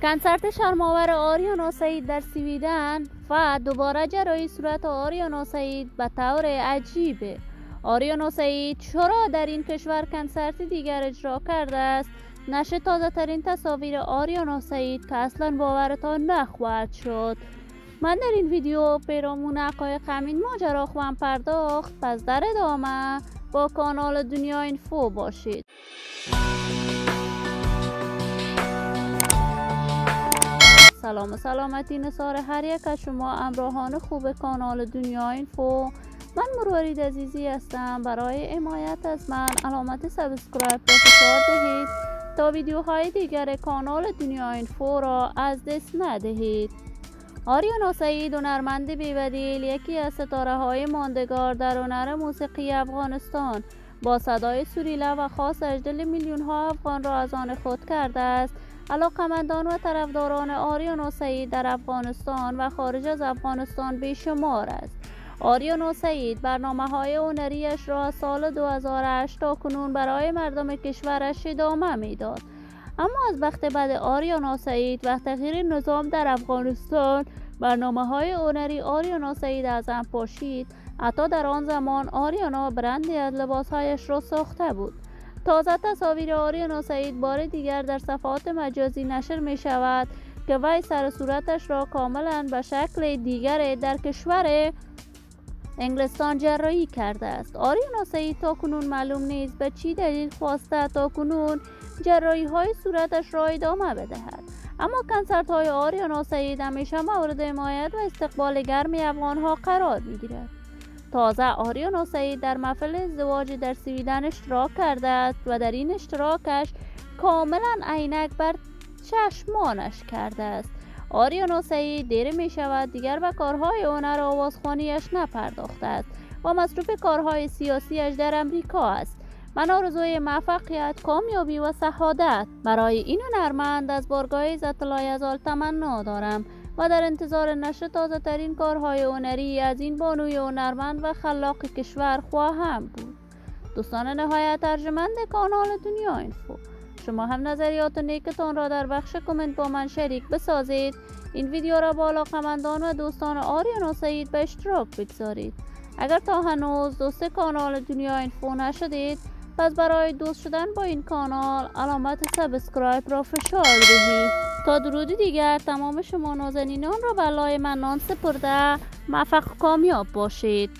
کنسرت شرم‌آور آریانا سعید در سویدن و دوباره جراحی صورت آریانا سعید به طور عجیبه. آریانا سعید چرا در این کشور کنسرت دیگر اجرا کرده است؟ نشر تازه ترین تصاویر آریانا سعید که اصلا باورتان نخواهد شد. من در این ویدیو پیرامون حقایق همین ماجرا خواهم پرداخت. پس در ادامه با کانال دنیا اینفو باشید. سلام و سلامتی نثار هر یک از شما همراهان خوب کانال دنیا اینفو. من مروارید عزیزی هستم. برای حمایت از من علامت سابسکرایب را فشار دهید تا ویدیوهای دیگر کانال دنیا اینفو را از دست ندهید. آریانا سعید هنرمند بی‌بدیل، یکی از ستاره‌های ماندگار در هنر موسیقی افغانستان، با صدای سریله و خاصش دل میلیون‌ها افغان را از آن خود کرده است. علاقه‌مندان و طرفداران آریانا سعید در افغانستان و خارج از افغانستان بیشمار است. آریانا سعید برنامه‌های هنریش را از سال 2008 تا کنون برای مردم کشورش ادامه می‌داد. اما از وقت بعد آریانا سعید و تغییر نظام در افغانستان، برنامه‌های هنری آریانا سعید از هم پاشید. حتی در آن زمان آریانا برندی از لباسهایش را ساخته بود. تازه تصاویر آریانا سعید بار دیگر در صفحات مجازی نشر می شود که وی سر صورتش را کاملا به شکل دیگر در کشور انگلستان جراحی کرده است. آریانا سعید تا کنون معلوم نیست به چی دلیل خواسته تا کنون جراحی های صورتش را ادامه بدهد. اما کنسرت های آریانا سعید همیشه مورد حمایت و استقبال گرم افغان ها قرار می گیرد. تازه آریانا سعید در محفل ازدواج در سویدن اشتراک کرده است و در این اشتراکش کاملا عینک بر چشمانش کرده است. آریانا سعید دیر می شود دیگر به کارهای هنر آوازخوانیش نپرداخته است و مصروف کارهای سیاسیش در امریکا است. من آرزوی موفقیت، کامیابی و سعادت برای این هنرمند از بارگاه عزت الله یزال تمنا دارم و در انتظار نشر تازه ترین کارهای هنری از این بانوی هنرمند و خلاق کشور خواهم بود. دوستان نهایت ارجمند کانال دنیا اینفو، شما هم نظریات نیکتان را در بخش کامنت با من شریک بسازید. این ویدیو را با علاقه‌مندان و دوستان آریانا سعید به اشتراک بگذارید. اگر تا هنوز دوست کانال دنیا اینفو نشدید، پس برای دوست شدن با این کانال علامت سابسکرایب را فشار دهید. تا درودی دیگر تمام شما نازنینان را به لای منان سپرده موفق و کامیاب باشید.